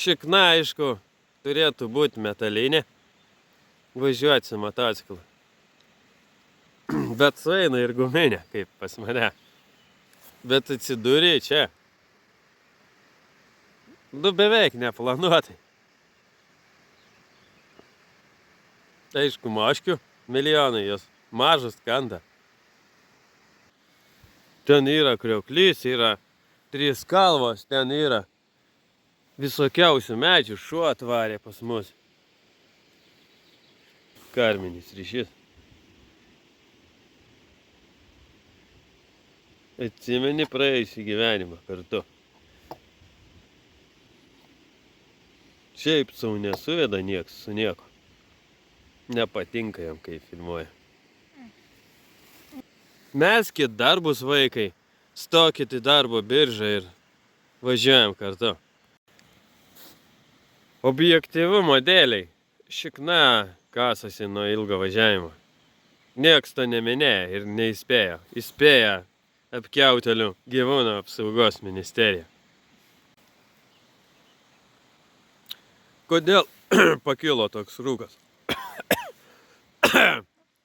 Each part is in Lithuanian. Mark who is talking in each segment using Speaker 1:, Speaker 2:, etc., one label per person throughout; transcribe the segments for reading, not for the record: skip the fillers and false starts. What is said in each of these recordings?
Speaker 1: Šikna, aišku, turėtų būti metalinė, važiuoti su motociklu. Bet sueina ir guminė, kaip pas mane. Bet atsidūrė čia. Beveik neplanuotai. Aišku, moškių milijonai, jos mažas kanda. Ten yra krioklys, yra 3 kalvos, ten yra visokiausių medžių, šuo atvarė pas mus. Karminis ryšys. Atsimeni praėjusį gyvenimą kartu. Šiaip sau nesuveda nieks su nieko. Nepatinka jam, kai filmuoja. Meskit darbus, vaikai, stokit į darbo biržą ir važiuojam kartu. Objektyvumo dėliai šikna kasasi nuo ilgo važiavimo. Nieks to neminėjo ir neįspėjo. Įspėja apkiautelių gyvūnų apsaugos ministerija. Kodėl pakilo toks rūkas?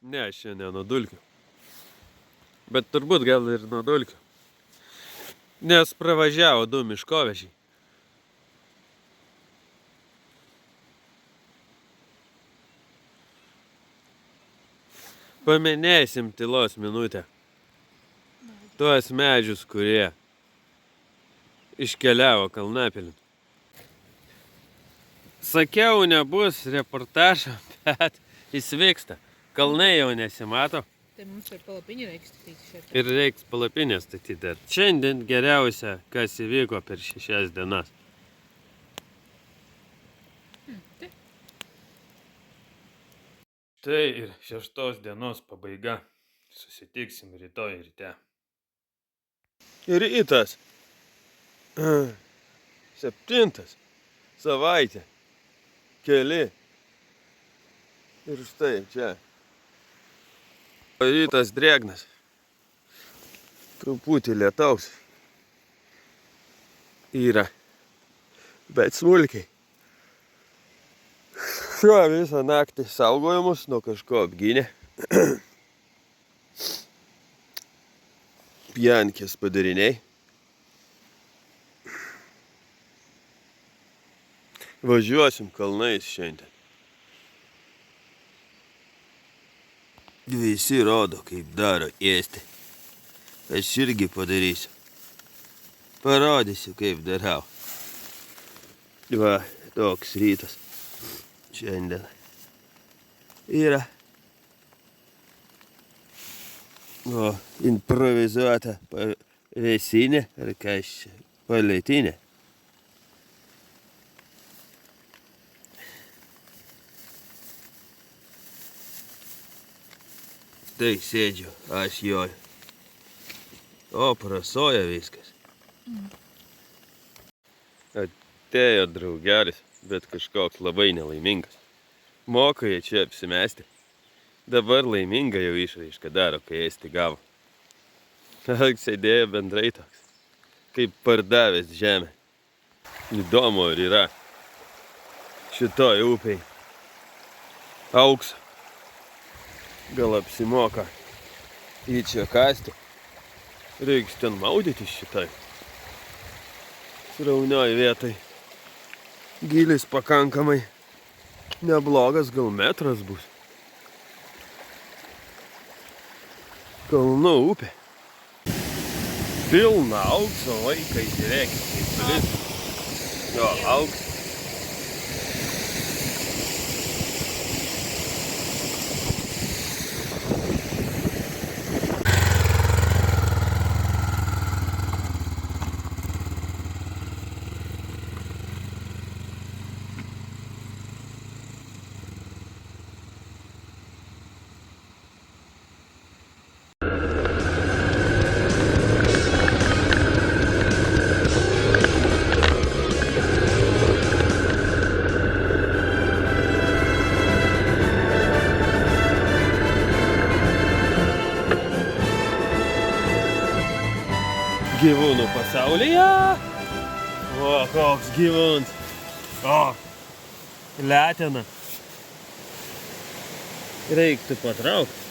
Speaker 1: Ne, aš čia ne nuo dulkių. Bet turbūt gal ir nuo dulkių. Nes pravažiavo 2 miškovežiai. Paminėsim tylos minutę. Tuos medžius, kurie iškeliavo Kalnapilin. Sakiau, nebus reportažo, bet jis vyksta. Kalnai jau nesimato.
Speaker 2: Tai mums ir palapinį reiks statyti šiandien.
Speaker 1: Ir reiks palapinę statyti. Šiandien geriausia, kas įvyko per 6 dienas. Tai ir 6 dienos pabaiga. Susitiksim rytoj ryte. Rytas. 7. Savaitė. Keli. Ir štai čia. Rytas drėgnas. Truputį lietaus. Yra. Bet smulkiai. Šuo visą naktį saugojo mus, nuo kažko apgynė. Pjankės padariniai. Važiuosim kalnais šiandien. Visi rodo, kaip daro ėsti. Aš irgi padarysiu. Parodysiu, kaip darau. Va, toks rytas. Šiandien yra improvizuota pavėsinė ar kas palėtinė. Tai sėdžiu, aš joju. O, prasoja viskas. Atėjo draugelis, bet kažkoks labai nelaimingas. Moka jie čia apsimesti. Dabar laiminga jau išraiška daro, kai ėsti gavo. Sėdėjo bendrai toks, kaip pardavęs žemę. Įdomu, ar yra šitoj upėj aukso. Gal apsimoka į čia kasti. Reiks ten maudytis šitai. Sraunioj vietoj. Gylis pakankamai neblogas, gal metras bus. Kalnų upė. Pilna aukso, vaikai, žiūrėkit, kaip blizga. Jo, aukso. gyvūnų pasaulyje. O, koks gyvūns. O, letena. Reiktų patraukti.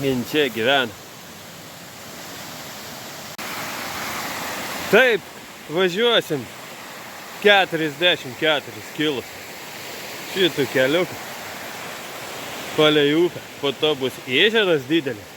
Speaker 1: Vien čia gyvena. Taip, važiuosim 44 kilus šitų keliukų palei upę. Po to bus ežeras didelis.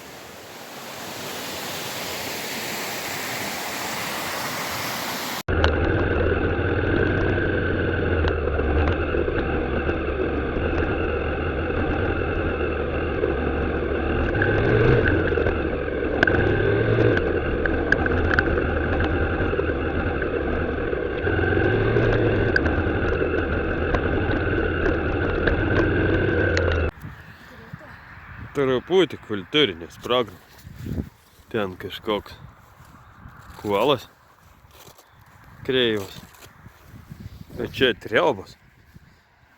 Speaker 1: Truputį kultūrinės programos. Ten kažkoks kuolas kreivas. O čia triobos.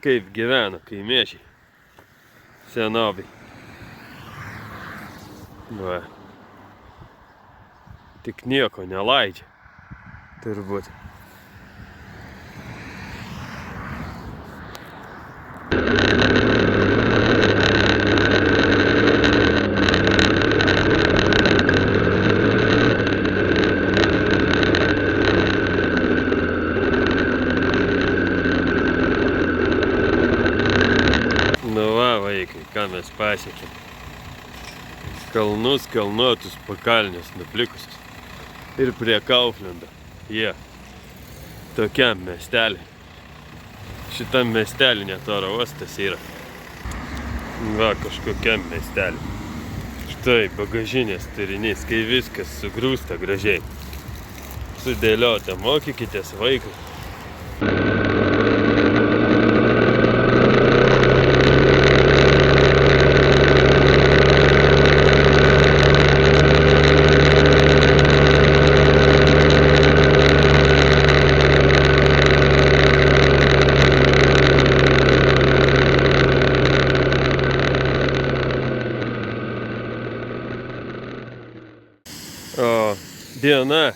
Speaker 1: Kaip gyvena kaimiečiai. Senoviai. Va. Tik nieko nelaidžia. Turbūt. Ką mes pasiekėm. Kalnus, kalnuotus, pakalnius, nuplikusius. Ir prie Kauflando. Jie. Tokiam miestelį. Šitam miestelį net oro uostas yra. Va, kažkokiam miestelį. Štai bagažinės turinys, kai viskas sugrūsta gražiai. Sudėliota, mokykitės vaikai. O, diena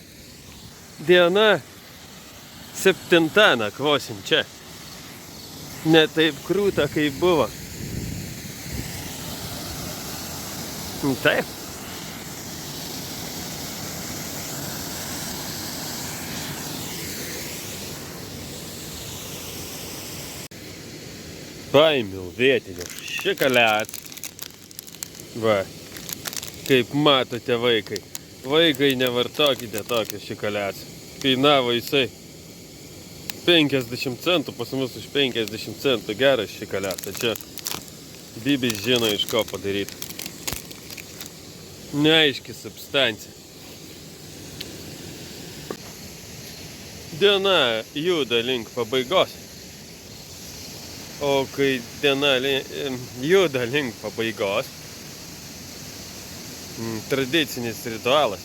Speaker 1: 7 nakvosim čia. Ne taip krūta, kaip buvo. Taip. Paėmiau vietinio šikaliat. Va, kaip matote vaikai. Vaikai, nevartokite tokio šikaliaco. Kainavo jisai 50 centų, pas mus už 50 centų geras šikaliatas. Čia Bibis žino, iš ko padaryti. Neaiški substancija. Diena juda link pabaigos. O kai diena juda link pabaigos, tradicinis ritualas.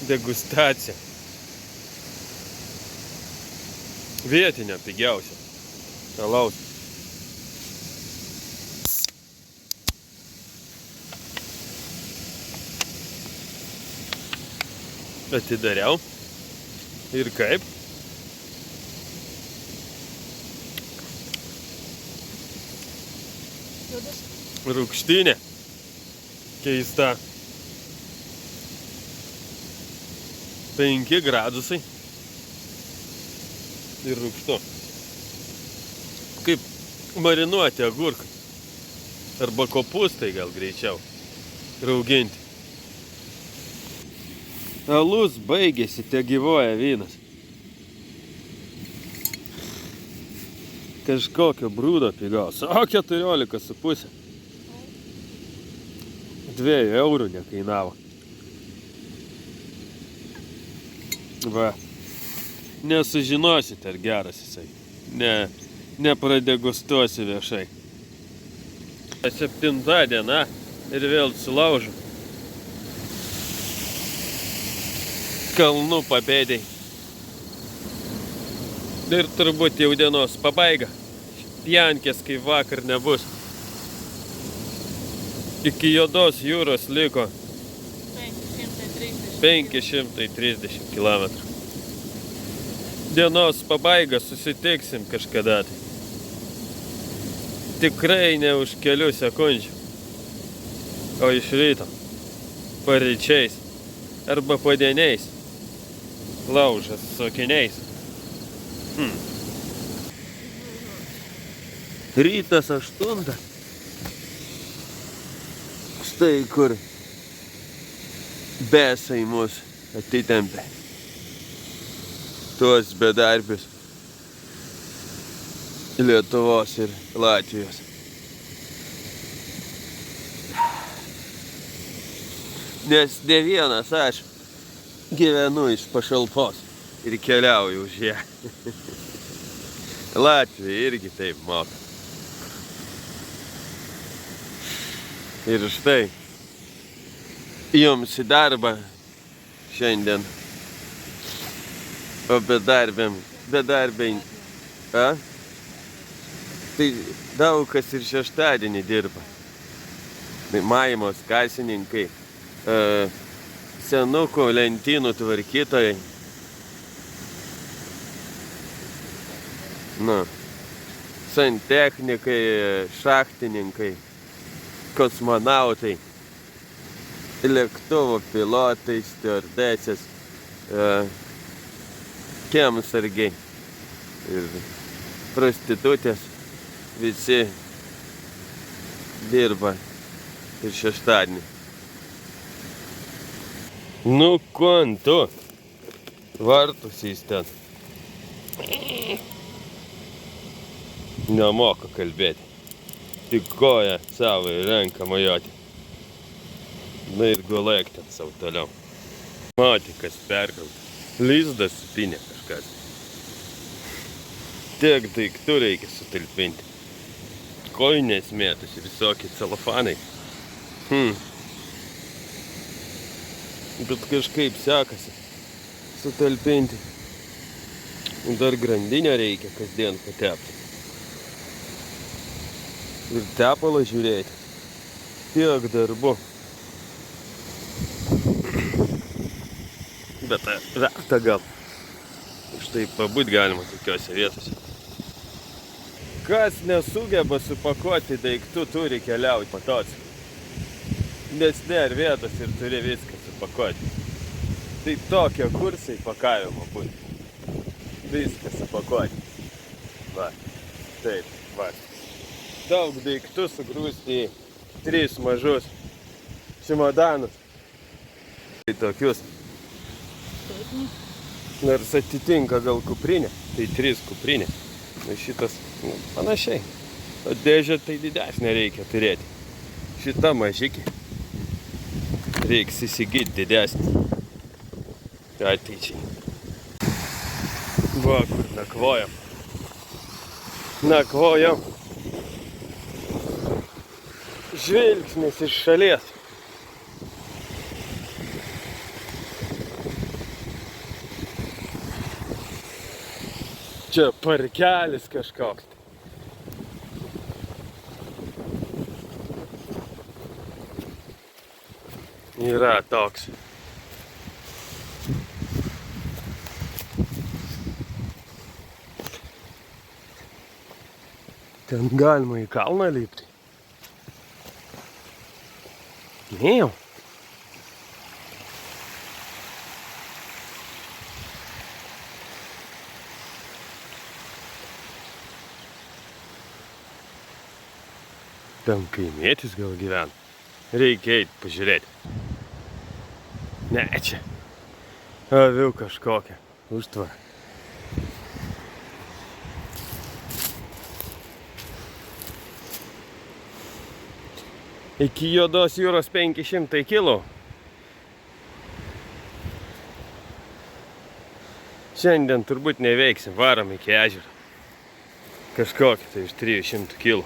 Speaker 1: Degustacija. Vietinio pigiausio. Alaus. Atidariau. Ir kaip? Rūgštinė. Keista. 5 gradusai. Ir rūgštu. Kaip marinuoti agurkai. Arba kopūstai gal greičiau. Rauginti. Alus baigėsi, te gyvoja vynas. Kažkokio brūdo pigaus. O 14,5. 2 eurų nekainavo. Va. Nesužinosit, ar geras jisai. Nepradegustuosi viešai. 7 diena ir vėl sulaužu. Kalnų papėdėj. Ir turbūt jau dienos pabaiga. Pjankės kaip vakar nebus. Iki Juodos jūros liko 530 km. Dienos pabaiga susitiksim kažkada. Tai. Tikrai ne už kelių sekundžių, o iš ryto, paryčiais arba padieniais, laužas su akiniais. Rytas 8. Štai kur besai mus atitempė. Tuos bedarbius Lietuvos ir Latvijos. Nes ne vienas aš gyvenu iš pašalpos ir keliauju už ją. Latvija irgi taip moka. Ir štai jums į darbą šiandien, o bedarbiai, tai daug kas ir šeštadienį dirba. Tai Maimos kasininkai, senukų lentynų tvarkytojai. Santechnikai, šachtininkai, kosmonautai, lėktuvo pilotai, stiuardesės, kiemsargiai ir prostitutės. Visi dirba ir šeštadienį. Nu, kon tu? Vartus jis ten. Nemoka kalbėti. Tik koja savo į ranką mojoti. Na ir gulėk ten savo toliau. Matė, kas perkrauta. Lizdas supinė kažkas. Tiek daiktų reikia sutalpinti. Kojinės mėtosi, visokie celofanai. Bet kažkaip sekasi sutalpinti. Dar grandinę reikia kasdien patepti. Ir tepalą žiūrėti. Tiek darbu. Bet verta gal. Štai pabūt galima tokiose vietose. Kas nesugeba supakuoti daiktų, turi keliauti motociklu. Nes nėra vietos ir turi viską supakuoti. Tai tokie kursai pakavimo būtų. Viską supakuoti. Va. Taip, va. Daug daiktų sugrūsti į 3 mažus čimodanus. Tai tokius. Nors atitinka gal kuprinė, tai 3 kuprinė. Šitas panašiai. O dėžę tai didesnė reikia turėti. Šita mažikė. Reiks įsigyti didesnį. Ateičiai. Va, kur nakvojam. Nakvojam. Žvilgsnis iš šalies. Čia parkelis kažkoks. Yra toks. Ten galima į kalną lipti. Ne jau. Ten kaimietis gal gyvena. Reikia eiti pažiūrėti. Ne, čia. Avių kažkokia. Užtvara. Iki Juodos jūros 500 km. Šiandien turbūt neveiksim. Varom iki ežero. Kažkokį tai iš 300 km.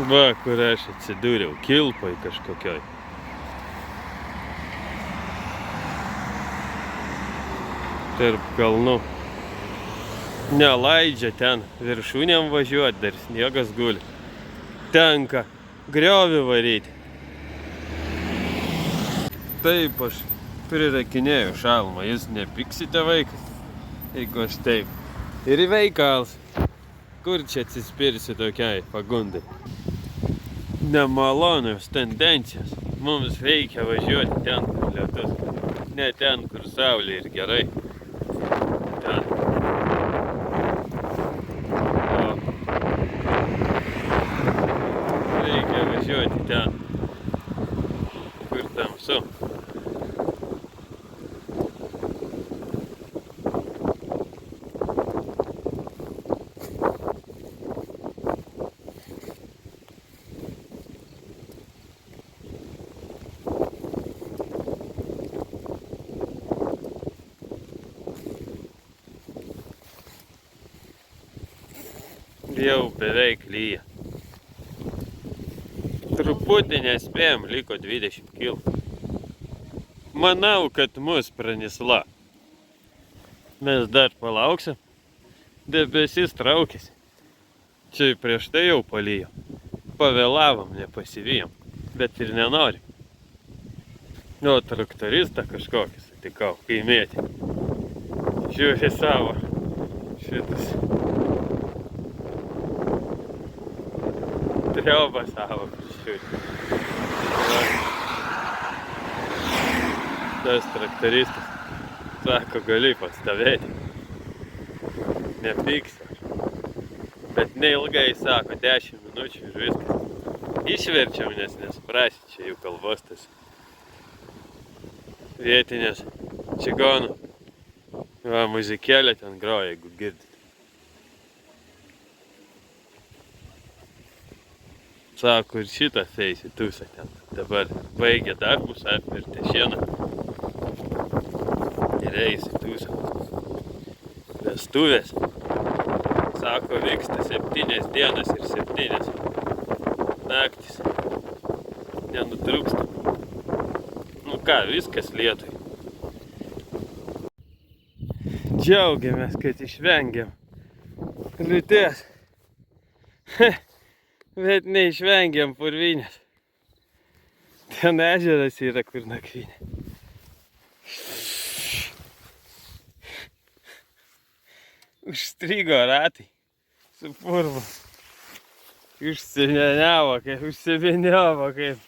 Speaker 1: Va, kur aš atsidūriau, kilpoj kažkokioj. tarp kalnų. Neleidžia ten viršūnėm važiuoti, dar sniegas guli. Tenka griovį varyti. Taip aš prirakinėjau šalmą, jūs nepiksite vaikas, jeigu aš taip. Ir į veikals, kur čia atsispirsi tokiai pagundai. Nemalonios tendencijos, mums reikia važiuoti ten, kur lietus, ne ten, kur saulė ir gerai. Ten. Reikia važiuoti ten, kur tamsu. Jau beveik lyja. Truputį nespėjom, liko 20 kg. Manau, kad mus pranisla. Mes dar palauksim. Debesis traukėsi. Čia prieš tai jau palyjo. Pavėlavom, nepasivijom. Bet ir nenorim. O traktoristą kažkokį sutikau, kaimėtį. Žiūri savo šitas. Triobą savo prižiūri. Tas traktoristas sako, gali pastovėti. Nepyksiu. Bet neilgai sako, 10 minučių ir viskas. Išverčiau, nes nesuprasi čia jų kalbos tas vietinės čigonų. Va, muzikėlė ten groja, jeigu girdit. Sako, ir šitas eisi tūsą ten. Dabar baigė darbus, apvirtė šieną. Ir eisi tūsą. Vestuvės. Sako, vyksta 7 dienas ir 7 naktis. Nenutrūksta. Nu ką, viskas lietui. Džiaugiamės, kad išvengėm liūties. Bet neišvengiam purvynės. Ten ežeras yra, kur nakvynė. Užstrigo ratai su purvu. Užsieniavo kaip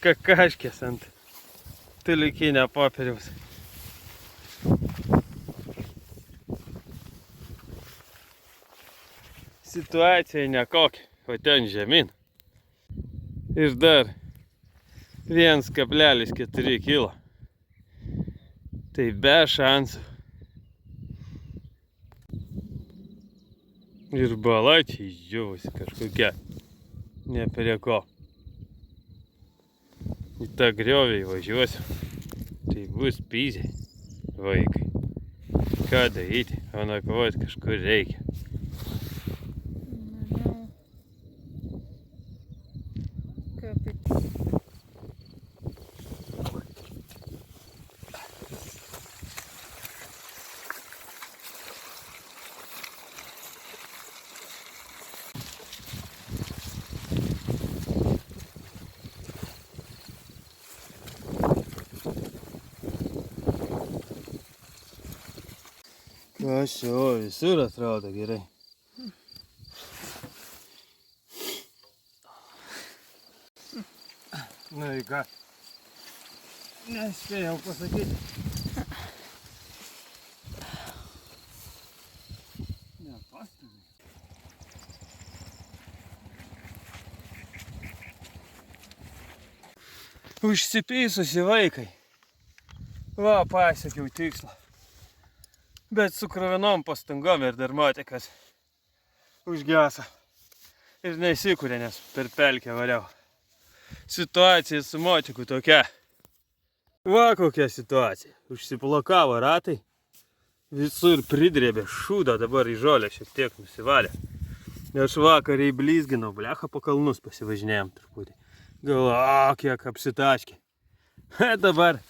Speaker 1: kakaškės ant tulikinio popieriaus. Situacija nekokia, o ten žemyn. Ir dar 1,4 kilo. Tai be šansų. Ir bala čia išdžiūvusi kažkokia. Ne prie ko. Į tą griovį važiuosiu. Tai bus pyziai, vaikai. Ką daryti, o nakvoti kažkur reikia. Kas jau visur atrodo gerai. Nu į ką? Nespėjau pasakyti. Nepastebi. Užsipysusi vaikai. Va, pasiekiau tikslą. Bet su kruvinom pastangom ir dar matė, kas užgesa. Ir neįsikūrė, nes per pelkę variau. Situacija su motiku tokia. Va kokia situacija. Užsiplakavo ratai. Visur pridrėbė šūdą, dabar į žolę šiek tiek nusivalė. Aš vakarį blizginau, blecha po kalnus pasivažinėjom truputį. Galvoju, kiek apsitaškė. Dabar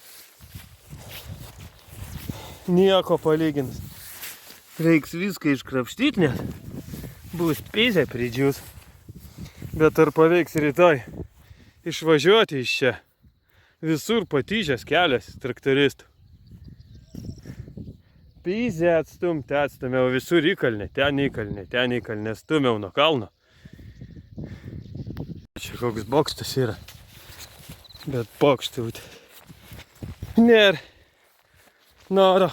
Speaker 1: Nieko palyginus. Reiks viską iškrapštyti net. Bus pizė pridžius. Bet ar paveiks rytoj išvažiuoti iš čia? Visur patyžęs kelias traktoristų. Pizė atstumiau visur įkalnė, ten įkalnė, stumiau nuo kalno. Čia koks bokštas yra. Bet bokštų nėra noro.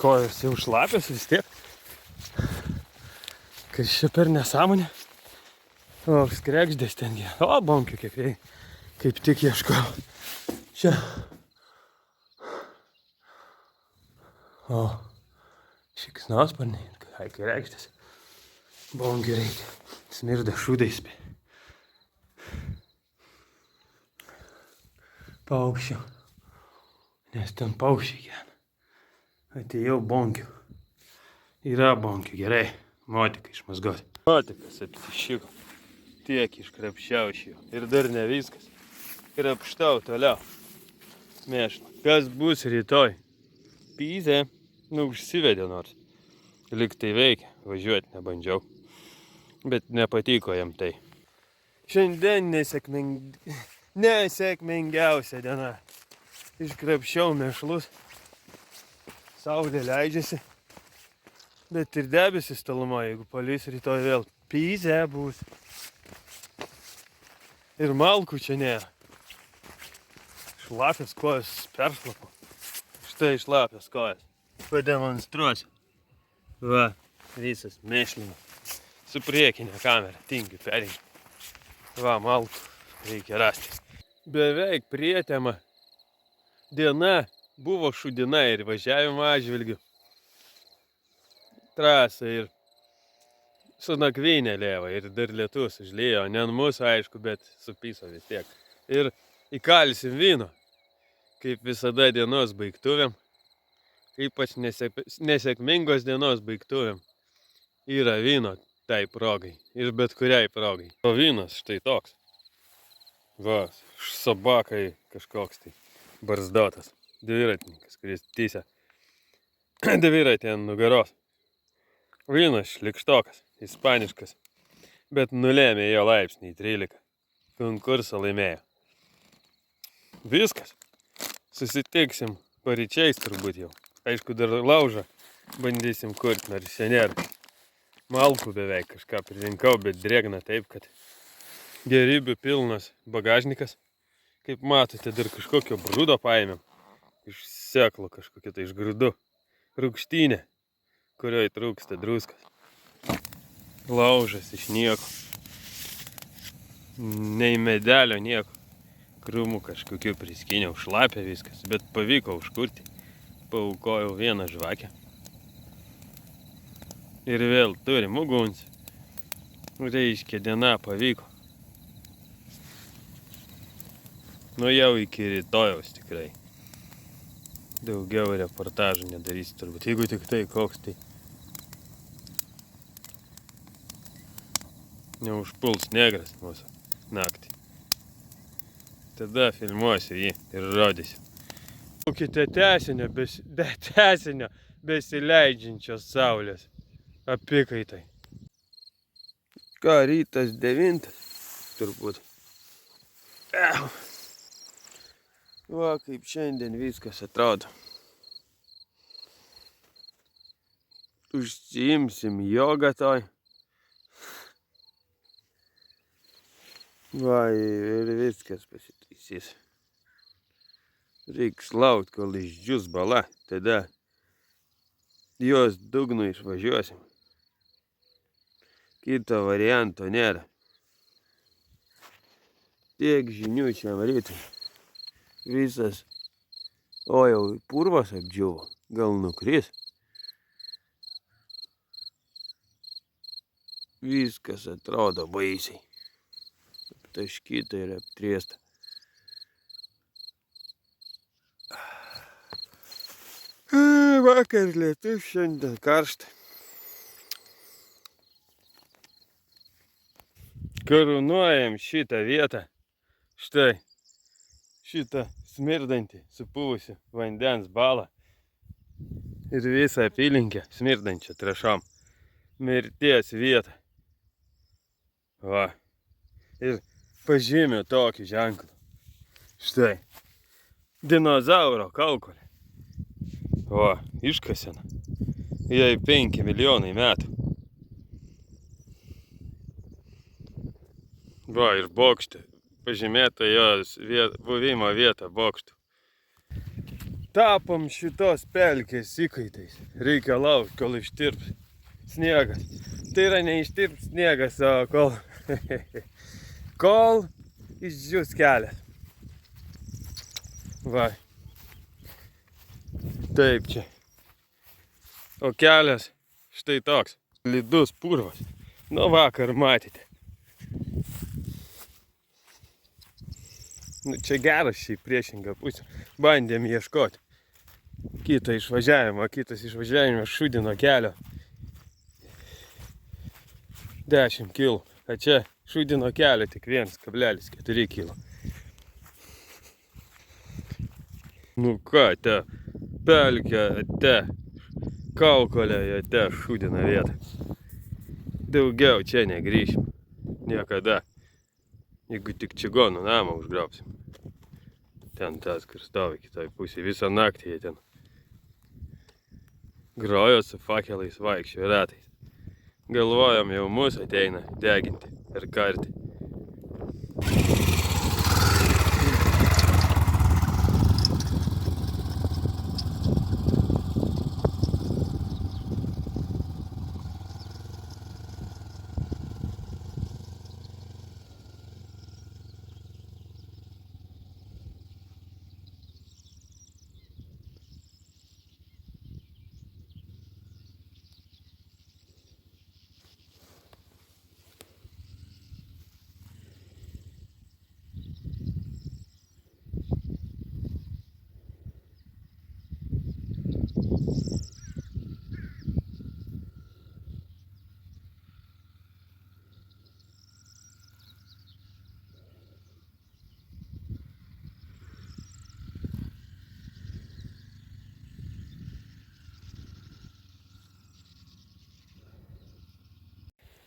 Speaker 1: Kojos jau šlapios vis tiek. Kas čia per nesąmonė. O, skrekždės ten jie. O, bonkių kaip tik ieškau. Čia. O, šikšnosparniai, kai krekždės. Bonkių reikia. Smirda šūdais. Paukščių. Nes ten paukščiai gyvena. Atėjau bonkių. Yra bonkių, gerai. Motika išmazgoti. Motikas apsišiko. Tiek iškrapščiau iš jų. Ir dar ne viskas. Krapštau toliau. Mėšla. Kas bus rytoj? Pizė. Užsivedė nors. Lyg tai veikia. Važiuoti nebandžiau. Bet nepatiko jam tai. Šiandien nesėkmingiausia diena. Iškrapščiau mėšlus. Saulė leidžiasi. Bet ir debesis tolumo, jeigu palys rytoj vėl. Pizė bus. Ir malkų čia nėra. Šlapias kojas peršlapo. Štai šlapias kojas. Pademonstruosiu. Va, visas mėšlinas. Su priekinė kamera. Tingiu perinkti. Va, malkų reikia rasti. Beveik prietema. Diena buvo šudina ir važiavimo atžvilgiu. Trasa ir su nakvynė lėva ir dar lietus užlėjo. Ne ant mūsų aišku, bet supyso vis tiek. Ir įkalsim vyno. Kaip visada dienos baigtuvėm. Ypač nesėkmingos dienos baigtuvėm. Yra vyno tai progai. Ir bet kuriai progai. O vynas štai toks. Va, sobakai kažkoks tai barzdotas. Dviratininkas, kuris tįsia dviratį ant nugaros. Vynas šlikštokas, ispaniškas, bet nulėmė jo laipsnį į 13. Konkursą laimėjo. Viskas. Susitiksim paryčiais turbūt jau. Aišku, dar laužą bandysim kurti, nors šiandien. Malkų beveik kažką pririnkau, bet drėgna taip, kad gėrybių pilnas bagažnikas. Kaip matote, dar kažkokio brūdo paėmėm. Iš sėklų kažkokia tai iš grūdų. Rūgštynė, kurioje trūksta druskas. Laužas iš nieko. Nei medelio nieko. Krūmų kažkokių priskyniau, šlapia viskas, bet pavyko užkurti. Paaukojau vieną žvakę. Ir vėl turim uguns. Reiškia, diena pavyko. Nu jau iki rytojaus tikrai. Daugiau reportažų nedarysiu turbūt. Jeigu tik tai koks tai neužpuls negras mūsų naktį. Tada filmuosiu jį ir rodysiu. Laukite tęsinio besileidžiančios saulės apykaitai. Ką, rytas 9 turbūt. Va, kaip šiandien viskas atrodo. Užsiimsim jogą toj. Va, ir viskas pasitaisys. Reiks laukt, kol išdžius bala. Tada jos dugnu išvažiuosim. Kito varianto nėra. Tiek žinių šiam rytui. Visas, o jau purvas apdžiuvo, gal nukris. Viskas atrodo baisiai. Aptaškyta ir aptriesta. Vakar lietus, šiandien karšta. Karūnuojam šitą vietą. Štai. šitą smirdantį, supuvusi vandens balą ir visą apylinkę smirdančią trąšom. Mirties vietą. Va. Ir pažymiu tokį ženklą. Štai. Dinozauro kaukolė. Va, iškasena. Jai 5 milijonai metų. Va, ir bokšte. Pažymėta jos buvimo vieta bokštų. Tapom šitos pelkės įkaitais. Reikia laukti, kol ištirps sniegas. Tai yra neištirps sniegas, o kol išdžius kelias. Va. Taip čia. O kelias štai toks. Slidus purvas. Nu vakar matėte. Nu, čia geras šiai priešinga pusė. Bandėm ieškoti. Kitas išvažiavimas šūdino kelio. 10 kg. O čia šūdino kelio tik 1,4 kg. Nu ką, te pelkė, te kaukolė, te šūdina vietą. Daugiau čia negrįšim. Niekada. Jeigu tik čigonų namą užgrausim. Ten tas, kur stovi kitoj pusėje. Visą naktį jie ten grojo su fakelais, vaikščiojo ratais. Galvojom, jau mus ateina deginti ir karti.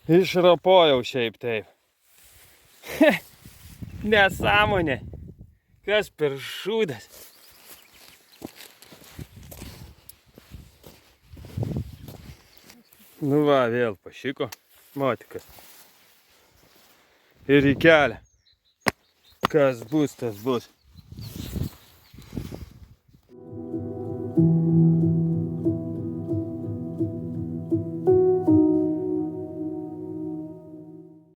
Speaker 1: Išropojau šiaip taip. Nesąmonė. Kas per šūdas. Nu va, vėl pašiko. Motikas. Ir į kelią. Kas bus, tas bus.